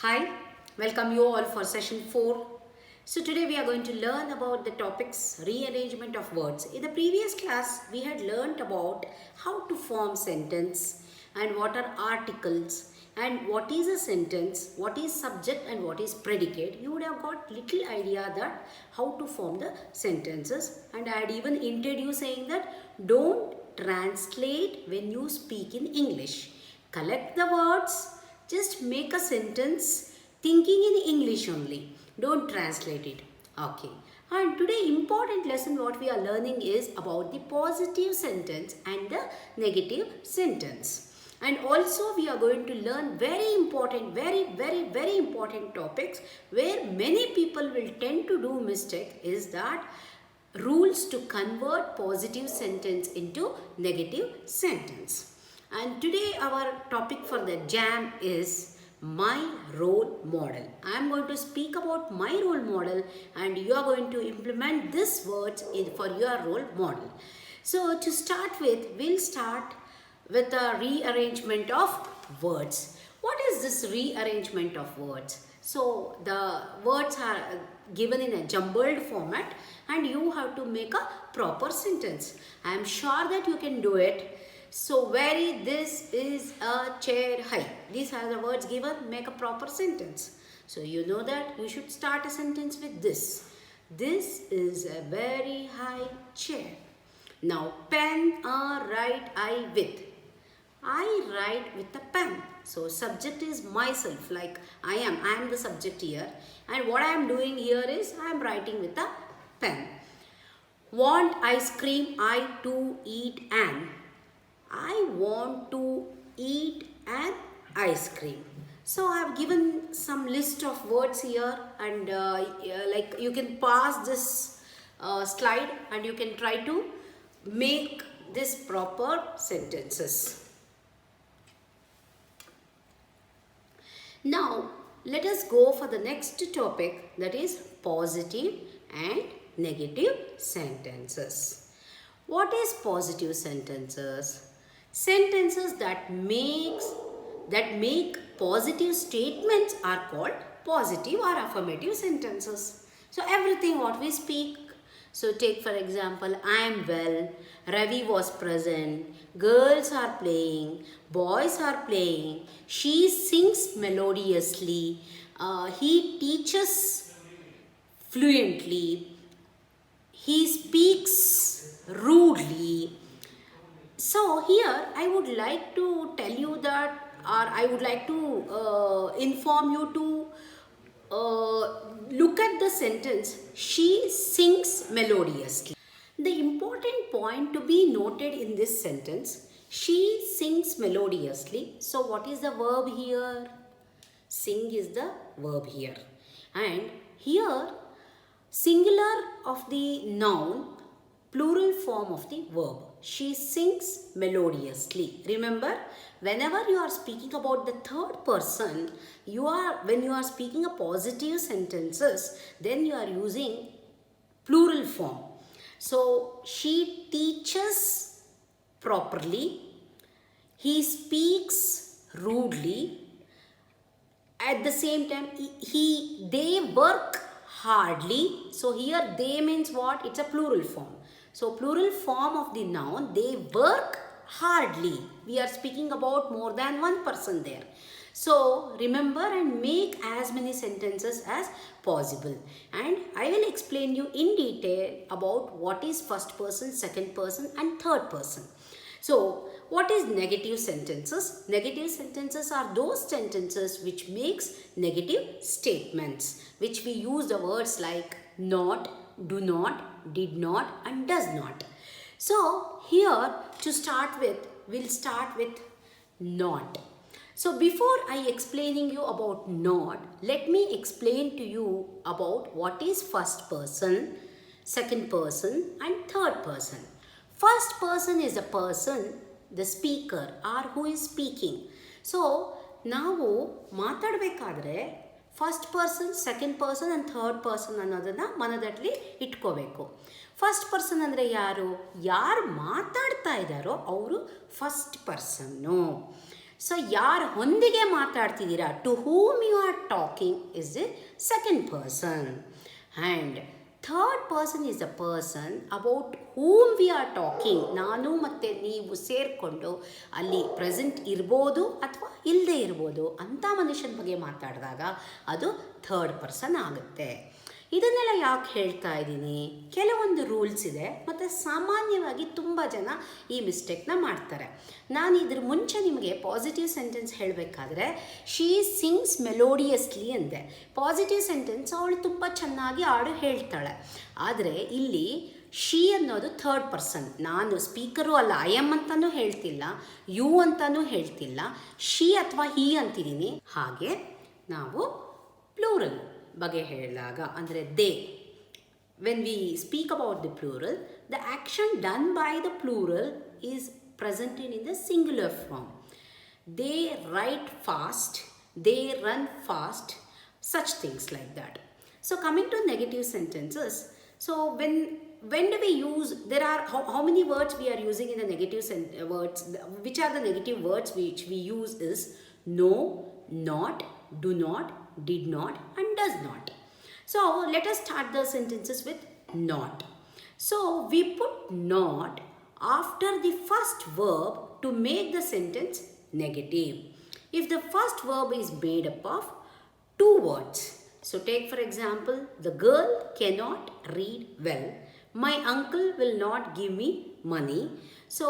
Hi, welcome you all for session 4. So today we are going to learn about the topics rearrangement of words. In the previous class we had learnt about how to form sentence and what are articles and what is a sentence, what is subject and what is predicate. You would have got little idea that how to form the sentences, and I had even introduced saying that don't translate when you speak in English. Collect the words, just make a sentence thinking in English only. Don't translate it. Okay. And today important lesson what we are learning is about the positive sentence and the negative sentence. And also we are going to learn very important, very important topics where many people will tend to do mistake is that rules to convert positive sentence into negative sentence. And today our topic for the jam is my role model. I am going to speak about my role model and you are going to implement this words for your role model. So to start with, we'll start with a rearrangement of words. What is this rearrangement of words? So the words are given in a jumbled format and you have to make a proper sentence. I am sure that you can do it. So very, this is a chair high. These are the words given, make a proper sentence. So you know that you should start a sentence with this. This is a very high chair. Now pen write I with. I write with a pen. So subject is myself, like I am the subject here. And what I am doing here is I am writing with a pen. Want ice cream, I to eat an. I want to eat an ice cream. So I have given some list of words here and like you can pause this slide and you can try to make this proper sentences. Now let us go for the next topic, that is positive and negative sentences. What is positive sentences? Sentences that make positive statements are called positive or affirmative sentences. So everything what we speak. So take for example, I am well, Ravi was present, girls are playing, boys are playing, she sings melodiously, he teaches fluently, he speaks rudely. So here I would like to tell you that, or I would like to inform you to look at the sentence, she sings melodiously. The important point to be noted in this sentence, she sings melodiously. So what is the verb here? Sing is the verb here. And here singular of the noun, plural form of the verb. She sings melodiously. Remember, whenever you are speaking about the third person, when you are speaking a positive sentences, then you are using plural form. So she teaches properly, he speaks rudely, at the same time they work hardly. So here they means what? It's a plural form. So plural form of the noun, they work hardly. We are speaking about more than one person there. So remember and make as many sentences as possible. And I will explain you in detail about what is first person, second person and third person. So what is negative sentences? Negative sentences are those sentences which makes negative statements, which we use the words like not, do not, did not and does not. So here to start with, we'll start with not. So before I explaining you about not, let me explain to you about what is first person, second person and third person. First person is a person, the speaker or who is speaking. So ನಾವು ಮಾತಾಡಬೇಕಾದ್ರೆ first person, second person and third person ಅನ್ನೋದನ್ನು ಮನದಲ್ಲಿ ಇಟ್ಕೋಬೇಕು. First person ಅಂದರೆ ಯಾರು ಮಾತಾಡ್ತಾ ಇದ್ದಾರೋ ಅವರು ಫಸ್ಟ್ ಪರ್ಸನ್ನು. ಸೊ ಯಾರು ಹೊಂದಿಗೆ ಮಾತಾಡ್ತಿದ್ದೀರಾ, to whom you are talking is the second person. And third person is the person about whom we are talking. ನಾನು ಮತ್ತು ನೀವು ಸೇರಿಕೊಂಡು ಅಲ್ಲಿ ಪ್ರೆಸೆಂಟ್ ಇರ್ಬೋದು ಅಥವಾ ಇಲ್ಲದೆ ಇರ್ಬೋದು ಅಂಥ ಮನುಷ್ಯನ ಬಗ್ಗೆ ಮಾತಾಡಿದಾಗ ಅದು ಥರ್ಡ್ ಪರ್ಸನ್ ಆಗುತ್ತೆ. ಇದನ್ನೆಲ್ಲ ಯಾಕೆ ಹೇಳ್ತಾ ಇದ್ದೀನಿ, ಕೆಲವೊಂದು ರೂಲ್ಸ್ ಇದೆ ಮತ್ತು ಸಾಮಾನ್ಯವಾಗಿ ತುಂಬ ಜನ ಈ ಮಿಸ್ಟೇಕ್ನ ಮಾಡ್ತಾರೆ. ನಾನು ಇದ್ರ ಮುಂಚೆ ನಿಮಗೆ ಪಾಸಿಟಿವ್ ಸೆಂಟೆನ್ಸ್ ಹೇಳಬೇಕಾದ್ರೆ ಶೀ ಸಿಂಗ್ಸ್ ಮೆಲೋಡಿಯಸ್ಲಿ ಅಂದೆ. ಪಾಸಿಟಿವ್ ಸೆಂಟೆನ್ಸ್ ಅವಳು ತುಂಬ ಚೆನ್ನಾಗಿ ಹಾಡು ಹೇಳ್ತಾಳೆ. ಆದರೆ ಇಲ್ಲಿ ಶಿ ಅನ್ನೋದು ಥರ್ಡ್ ಪರ್ಸನ್. ನಾನು ಸ್ಪೀಕರು ಅಲ್ಲ, ಐ ಎಮ್ ಅಂತಲೂ ಹೇಳ್ತಿಲ್ಲ, ಯು ಅಂತಲೂ ಹೇಳ್ತಿಲ್ಲ, ಶಿ ಅಥವಾ ಹಿ ಅಂತಿದ್ದೀನಿ. ಹಾಗೆ ನಾವು ಪ್ಲೂರಲ್ ಬಗ್ಗೆ ಹೇಳಿದಾಗ ಅಂದರೆ they, when we speak about the plural, the action done by the plural is presented in the singular form. They write fast, they run fast, such things like that. So coming to negative sentences, so when do we use, there are how many words we are using in the negative words, which are the negative words which we use is no, not, do not, did not and does not. So let us start the sentences with not. So we put not after the first verb to make the sentence negative. If the first verb is made up of two words, so take for example, the girl cannot read well, my uncle will not give me money. So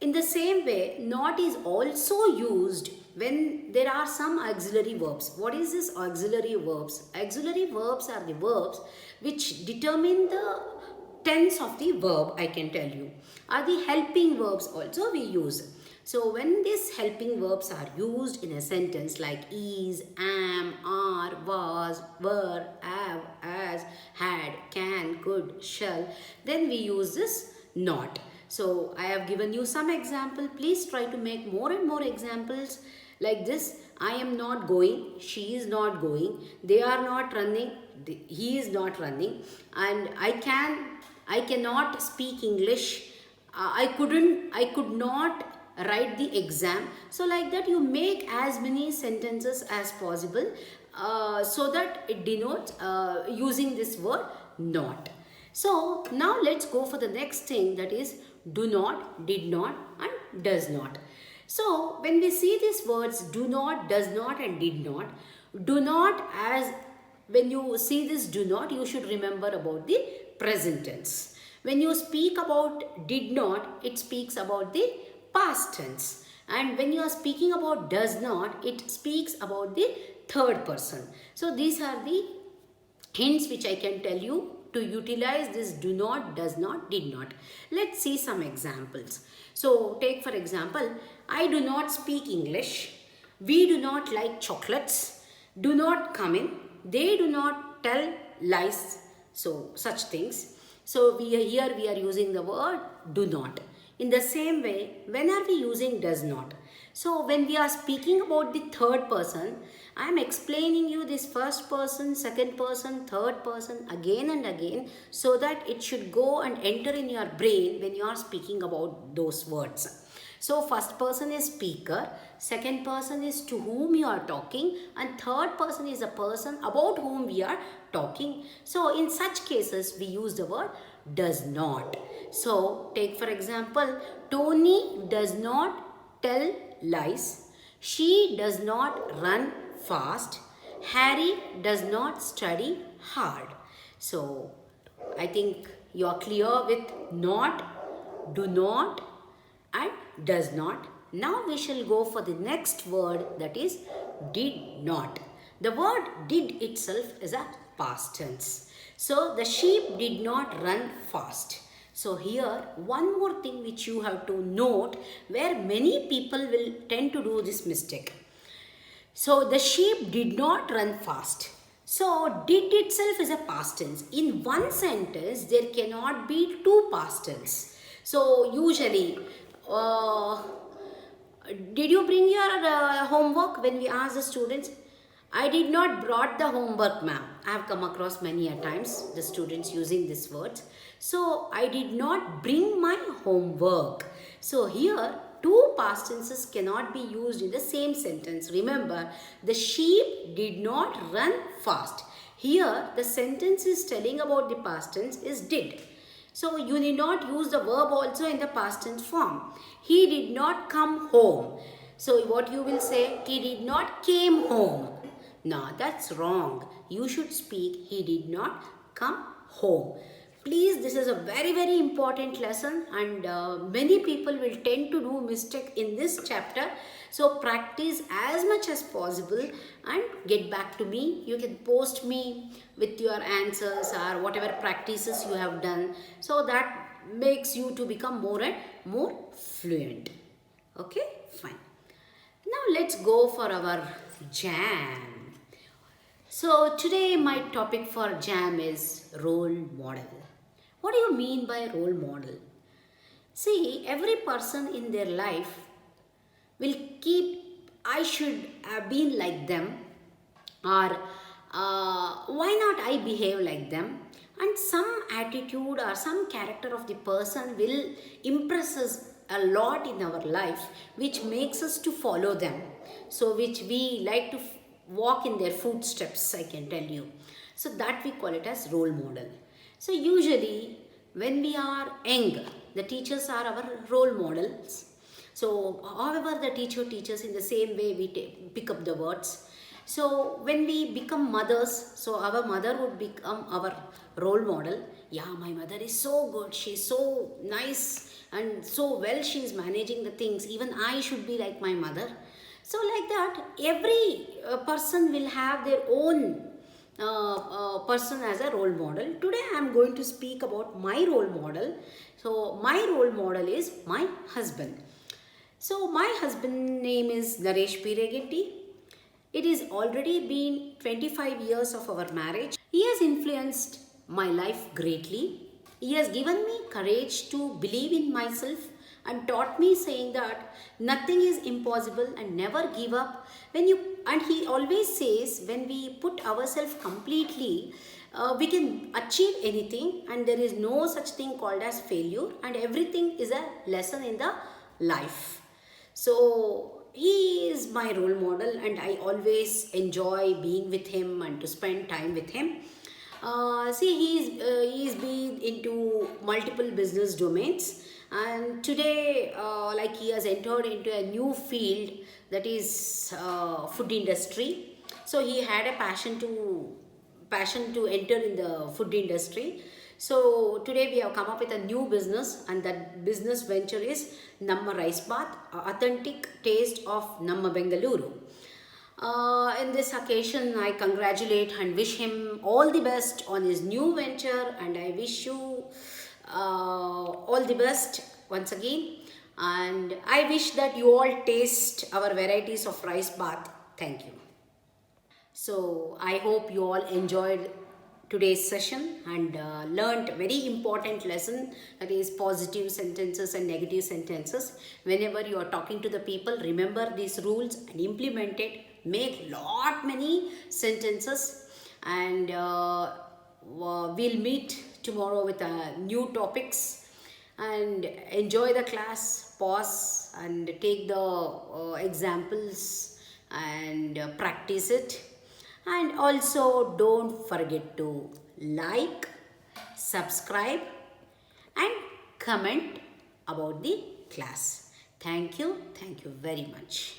in the same way, not is also used when there are some auxiliary verbs. What is this auxiliary verbs? Auxiliary verbs are the verbs which determine the tense of the verb, I can tell you. Are the helping verbs also we use. So when these helping verbs are used in a sentence like is, am, are, was, were, have, as, had, can, could, shall, then we use this not. So I have given you some example. Please try to make more and more examples like this. I am not going, she is not going, they are not running, he is not running, and I cannot speak English, I could not write the exam. So like that you make as many sentences as possible so that it denotes using this word not. So now let's go for the next thing, that is do not, did not and does not. So when we see these words do not, does not and did not, do not, as when you see this do not, you should remember about the present tense. When you speak about did not, it speaks about the past tense, and when you are speaking about does not, it speaks about the third person. So these are the hints which I can tell you to utilize this do not, does not, did not. Let's see some examples. So take for example, I do not speak English, we do not like chocolates, do not come in, they do not tell lies. So such things. So here we are using the word do not. In the same way, when are we using does not? So when we are speaking about the third person, I am explaining you this first person, second person, third person again and again, so that it should go and enter in your brain when you are speaking about those words. So first person is speaker, second person is to whom you are talking, and third person is a person about whom we are talking. So in such cases we use the word does not. So take for example, Tony does not tell lies, she does not run fast, Harry does not study hard. So I think you are clear with not, do not and does not. Now we shall go for the next word, that is did not. The word did itself is a past tense. So the sheep did not run fast. So here one more thing which you have to note, where many people will tend to do this mistake. So the sheep did not run fast. So did itself is a past tense. In one sentence there cannot be two past tense. So usually did you bring your homework? When we ask the students, I did not brought the homework, ma'am. I have come across many a times the students using these words. So I did not bring my homework. So here two past tenses cannot be used in the same sentence. Remember, the sheep did not run fast. Here, the sentence is telling about the past tense is did. So, you need not use the verb also in the past tense form. He did not come home. So, what you will say? He did not came home. No, that's wrong. You should speak, he did not come home. Please, this is a very important lesson, and many people will tend to do mistake in this chapter. So practice as much as possible and get back to me. You can post me with your answers or whatever practices you have done. So that makes you to become more and more fluent. Okay, fine. Now let's go for our jam. So today my topic for jam is role model. What do you mean by role model? See, every person in their life will keep, I should have been like them, or why not I behave like them, and some attitude or some character of the person will impress us a lot in our life, which makes us to follow them. So which we like to walk in their footsteps, I can tell you. So that we call it as role model. So usually when we are young, the teachers are our role models. So however the teacher teaches, in the same way we pick up the words. So when we become mothers, so our mother would become our role model. Yeah, my mother is so good, she's so nice, and so well she is managing the things. Even I should be like my mother. So like that, every person will have their own person as a role model. Today I am going to speak about my role model. So my role model is my husband. So my husband name is Naresh Reganti. It is already been 25 years of our marriage. He has influenced my life greatly. He has given me courage to believe in myself and taught me saying that nothing is impossible and never give up. And he always says, when we put ourselves completely, we can achieve anything, and there is no such thing called as failure, and everything is a lesson in the life. So he is my role model, and I always enjoy being with him and to spend time with him. See, he's been into multiple business domains, and today like he has entered into a new field, that is food industry. So he had a passion to enter in the food industry. So today we have come up with a new business, and that business venture is Namma Rice Bath, authentic taste of Namma Bengaluru. In this occasion, I congratulate and wish him all the best on his new venture, and I wish you all the best once again. And I wish that you all taste our varieties of rice bath. Thank you. So I hope you all enjoyed today's session and learned very important lesson, that is positive sentences and negative sentences. Whenever you are talking to the people, remember these rules and implement it. Make many sentences, and we'll meet tomorrow with new topics. And enjoy the class, pause and take the examples and practice it. And also don't forget to like, subscribe and comment about the class. Thank you very much.